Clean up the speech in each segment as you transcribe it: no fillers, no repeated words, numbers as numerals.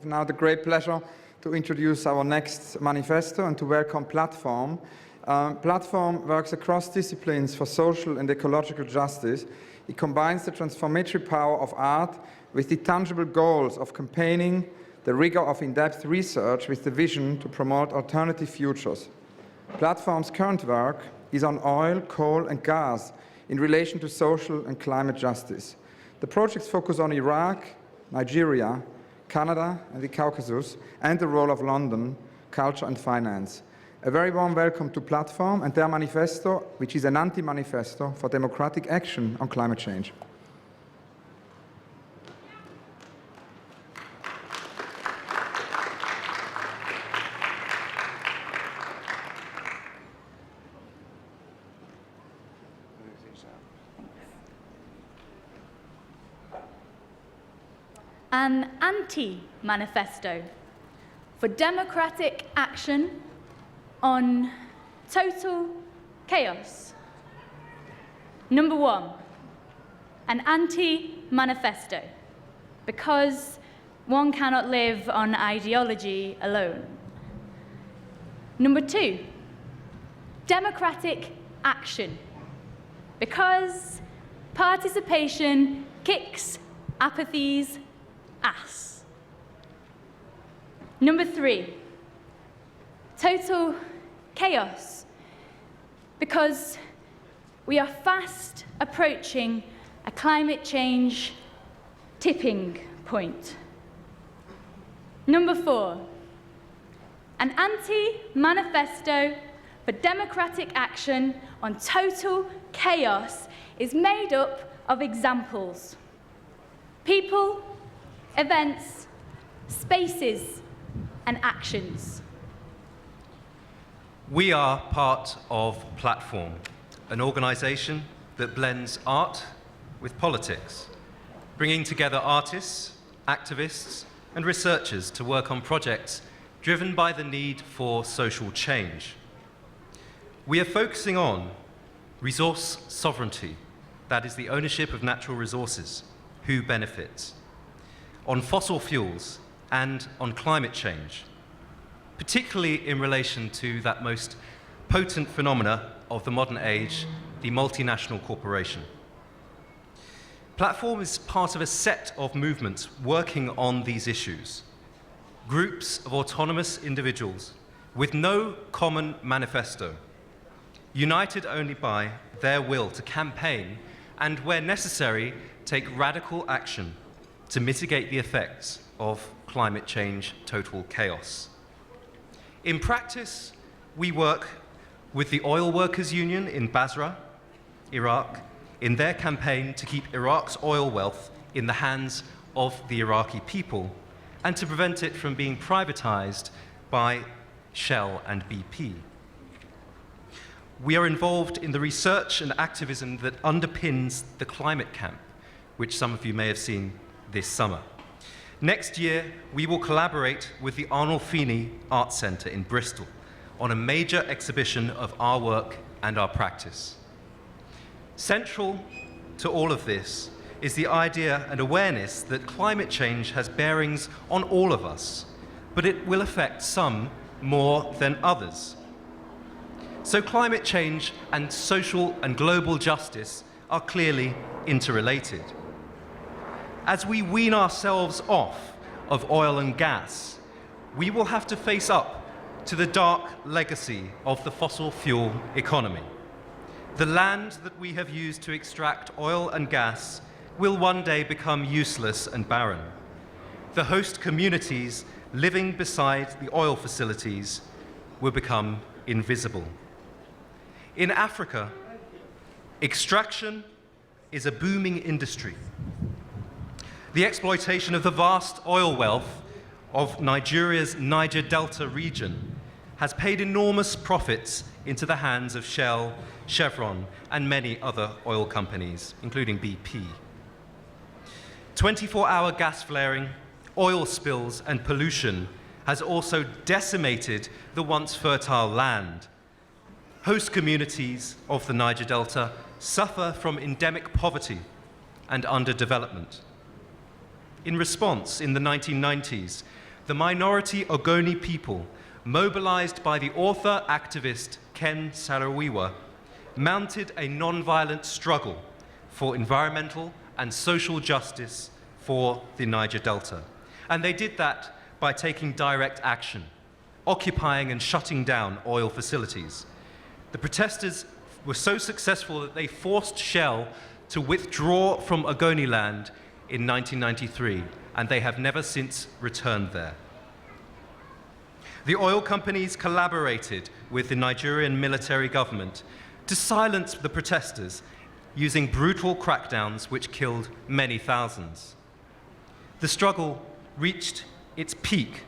have now the great pleasure to introduce our next manifesto and to welcome Platform. Platform works across disciplines for social and ecological justice. It combines the transformatory power of art with the tangible goals of campaigning, the rigor of in-depth research with the vision to promote alternative futures. Platform's current work is on oil, coal and gas in relation to social and climate justice. The projects focus on Iraq, Nigeria, Canada and the Caucasus, and the role of London, culture and finance. A very warm welcome to Platform and their manifesto, which is an anti-manifesto for democratic action on climate change. An anti-manifesto for democratic action on total chaos. Number one, an anti-manifesto, because one cannot live on ideology alone. Number two, democratic action, because participation kicks apathy's ass. Number three, total chaos, because we are fast approaching a climate change tipping point. Number four, an anti-manifesto for democratic action on total chaos is made up of examples: people, events, spaces, and actions. We are part of Platform, an organisation that blends art with politics, bringing together artists, activists, and researchers to work on projects driven by the need for social change. We are focusing on resource sovereignty, that is the ownership of natural resources, who benefits, on fossil fuels, and on climate change, particularly in relation to that most potent phenomena of the modern age, the multinational corporation. Platform is part of a set of movements working on these issues, groups of autonomous individuals with no common manifesto, united only by their will to campaign and, where necessary, take radical action to mitigate the effects of climate change total chaos. In practice, we work with the Oil Workers Union in Basra, Iraq, in their campaign to keep Iraq's oil wealth in the hands of the Iraqi people and to prevent it from being privatized by Shell and BP. We are involved in the research and activism that underpins the Climate Camp, which some of you may have seen this summer. Next year, we will collaborate with the Arnold Feeney Art Centre in Bristol on a major exhibition of our work and our practice. Central to all of this is the idea and awareness that climate change has bearings on all of us, but it will affect some more than others. So climate change and social and global justice are clearly interrelated. As we wean ourselves off of oil and gas, we will have to face up to the dark legacy of the fossil fuel economy. The land that we have used to extract oil and gas will one day become useless and barren. The host communities living beside the oil facilities will become invisible. In Africa, extraction is a booming industry. The exploitation of the vast oil wealth of Nigeria's Niger Delta region has paid enormous profits into the hands of Shell, Chevron, and many other oil companies, including BP. 24-hour gas flaring, oil spills, and pollution has also decimated the once fertile land. Host communities of the Niger Delta suffer from endemic poverty and underdevelopment. In response, in the 1990s, the minority Ogoni people, mobilized by the author-activist Ken Saro-Wiwa, mounted a non-violent struggle for environmental and social justice for the Niger Delta. And they did that by taking direct action, occupying and shutting down oil facilities. The protesters were so successful that they forced Shell to withdraw from Ogoni land in 1993, and they have never since returned there. The oil companies collaborated with the Nigerian military government to silence the protesters using brutal crackdowns which killed many thousands. The struggle reached its peak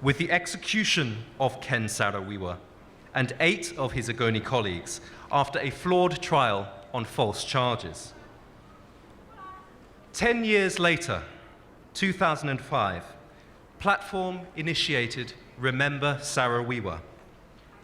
with the execution of Ken Saro-Wiwa and 8 of his Ogoni colleagues after a flawed trial on false charges. 10 years later, 2005, Platform initiated Remember Saro-Wiwa,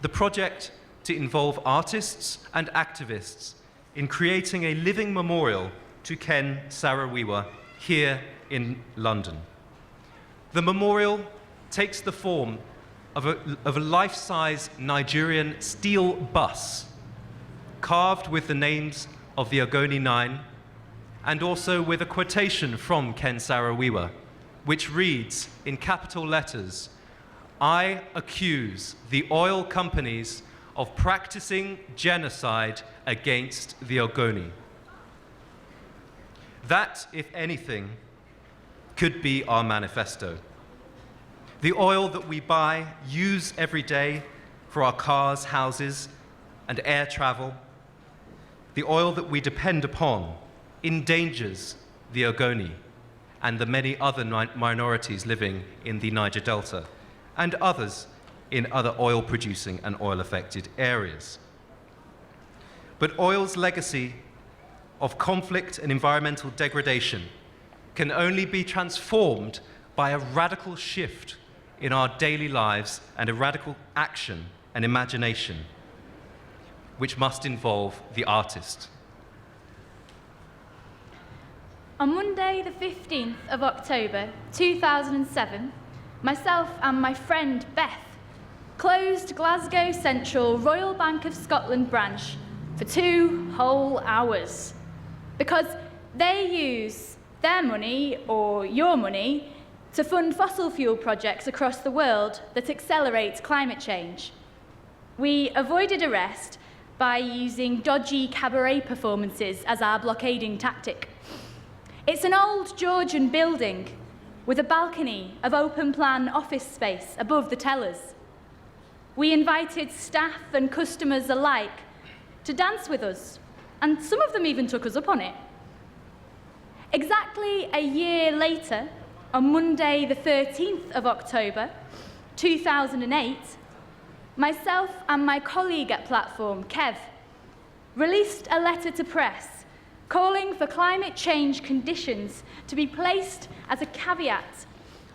the project to involve artists and activists in creating a living memorial to Ken Saro-Wiwa here in London. The memorial takes the form of a life-size Nigerian steel bus carved with the names of the Ogoni Nine and also with a quotation from Ken Saro-Wiwa, which reads in capital letters, "I accuse the oil companies of practicing genocide against the Ogoni." That, if anything, could be our manifesto. The oil that we buy, use every day for our cars, houses, and air travel, the oil that we depend upon endangers the Ogoni and the many other minorities living in the Niger Delta and others in other oil-producing and oil-affected areas. But oil's legacy of conflict and environmental degradation can only be transformed by a radical shift in our daily lives and a radical action and imagination, which must involve the artist. On Monday, the 15th of October 2007, myself and my friend Beth closed Glasgow Central Royal Bank of Scotland branch for 2 whole hours because they use their money or your money to fund fossil fuel projects across the world that accelerate climate change. We avoided arrest by using dodgy cabaret performances as our blockading tactic. It's an old Georgian building with a balcony of open-plan office space above the tellers. We invited staff and customers alike to dance with us, and some of them even took us up on it. Exactly a year later, on Monday, the 13th of October 2008, myself and my colleague at Platform, Kev, released a letter to press calling for climate change conditions to be placed as a caveat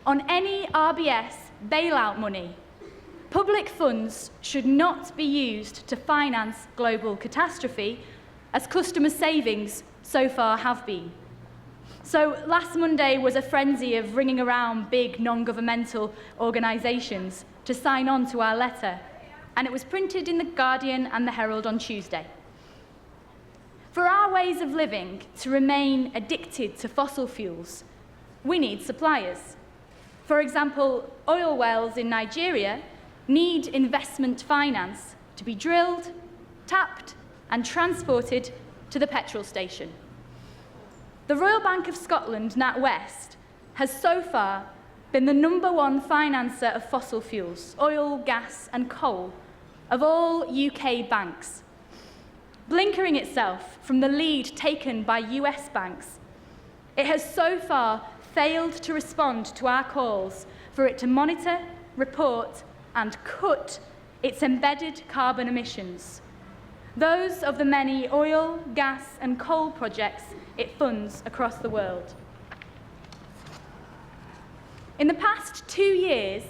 on any RBS bailout money. Public funds should not be used to finance global catastrophe, as customer savings so far have been. So last Monday was a frenzy of ringing around big non-governmental organisations to sign on to our letter, and it was printed in The Guardian and The Herald on Tuesday. For our ways of living to remain addicted to fossil fuels, we need suppliers. For example, oil wells in Nigeria need investment finance to be drilled, tapped, and transported to the petrol station. The Royal Bank of Scotland, NatWest, has so far been the #1 financer of fossil fuels, oil, gas, and coal, of all UK banks, blinkering itself from the lead taken by US banks. It has so far failed to respond to our calls for it to monitor, report, and cut its embedded carbon emissions, those of the many oil, gas, and coal projects it funds across the world. In the past 2 years,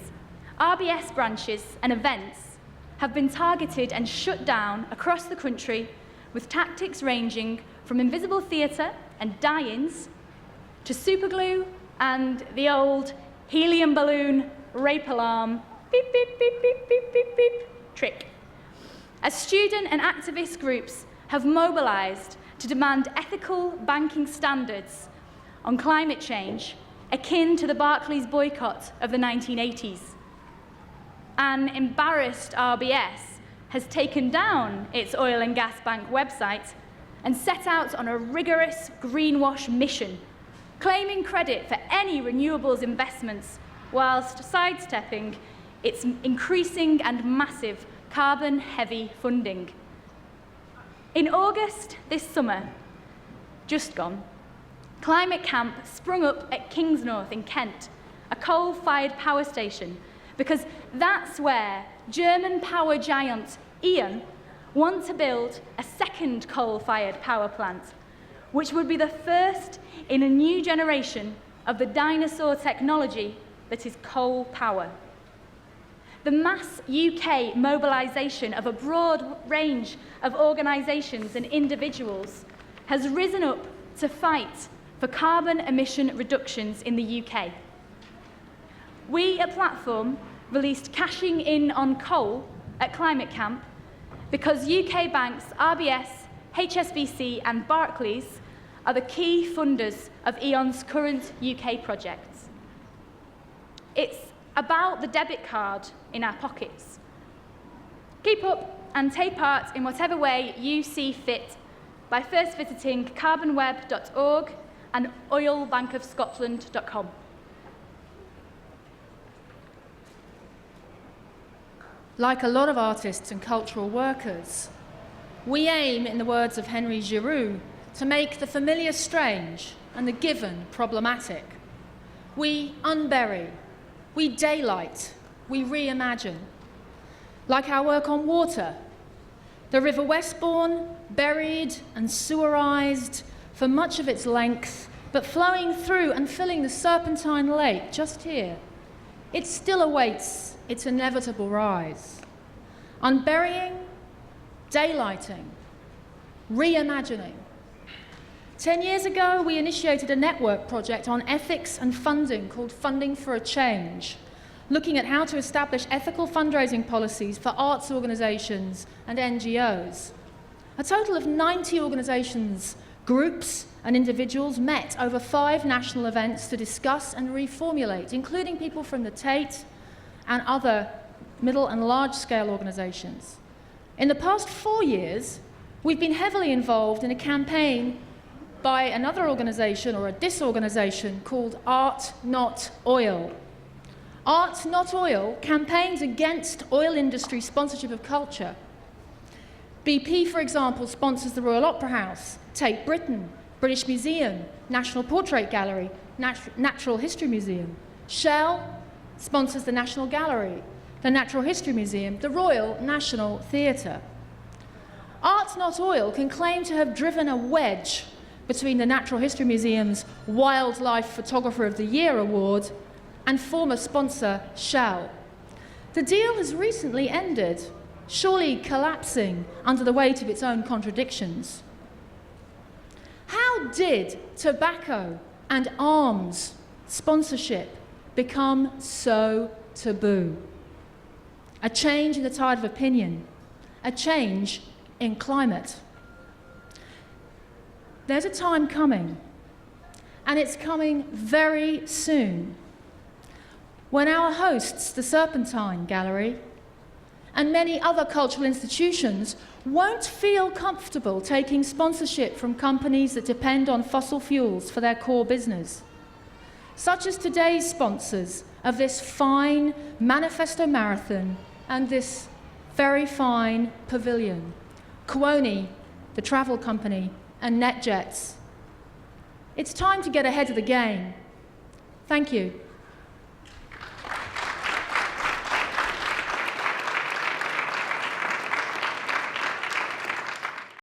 RBS branches and events have been targeted and shut down across the country with tactics ranging from invisible theatre and die-ins to superglue and the old helium balloon, rape alarm, beep, beep, beep, beep, beep, beep, beep, trick. As student and activist groups have mobilized to demand ethical banking standards on climate change akin to the Barclays boycott of the 1980s. An embarrassed RBS has taken down its oil and gas bank website and set out on a rigorous greenwash mission, claiming credit for any renewables investments whilst sidestepping its increasing and massive carbon-heavy funding. In August this summer, just gone, Climate Camp sprung up at Kingsnorth in Kent, a coal-fired power station, because that's where German power giant E.ON want to build a second coal-fired power plant, which would be the first in a new generation of the dinosaur technology that is coal power. The mass UK mobilisation of a broad range of organisations and individuals has risen up to fight for carbon emission reductions in the UK. We at Platform released Cashing In on Coal at Climate Camp because UK banks RBS, HSBC and Barclays are the key funders of E.ON's current UK projects. It's about the debit card in our pockets. Keep up and take part in whatever way you see fit by first visiting carbonweb.org and oilbankofscotland.com. Like a lot of artists and cultural workers, we aim, in the words of Henry Giroux, to make the familiar strange and the given problematic. We unbury, we daylight, we reimagine. Like our work on water, the River Westbourne, buried and sewerized for much of its length, but flowing through and filling the Serpentine Lake just here, it still awaits its inevitable rise. Unburying, daylighting, reimagining. 10 years ago, we initiated a network project on ethics and funding called Funding for a Change, looking at how to establish ethical fundraising policies for arts organisations and NGOs. A total of 90 organisations, groups and individuals met over 5 national events to discuss and reformulate, including people from the Tate and other middle and large-scale organisations. In the past 4 years, we've been heavily involved in a campaign by another organisation or a disorganisation called Art Not Oil. Art Not Oil campaigns against oil industry sponsorship of culture. BP, for example, sponsors the Royal Opera House, Tate Britain, British Museum, National Portrait Gallery, Natural History Museum. Shell sponsors the National Gallery, the Natural History Museum, the Royal National Theatre. Art Not Oil can claim to have driven a wedge between the Natural History Museum's Wildlife Photographer of the Year award and former sponsor Shell. The deal has recently ended, surely collapsing under the weight of its own contradictions. How did tobacco and arms sponsorship become so taboo? A change in the tide of opinion, a change in climate. There's a time coming, and it's coming very soon, when our hosts, the Serpentine Gallery, and many other cultural institutions won't feel comfortable taking sponsorship from companies that depend on fossil fuels for their core business, such as today's sponsors of this fine Manifesto Marathon and this very fine pavilion, Kuoni, the travel company, and NetJets. It's time to get ahead of the game. Thank you.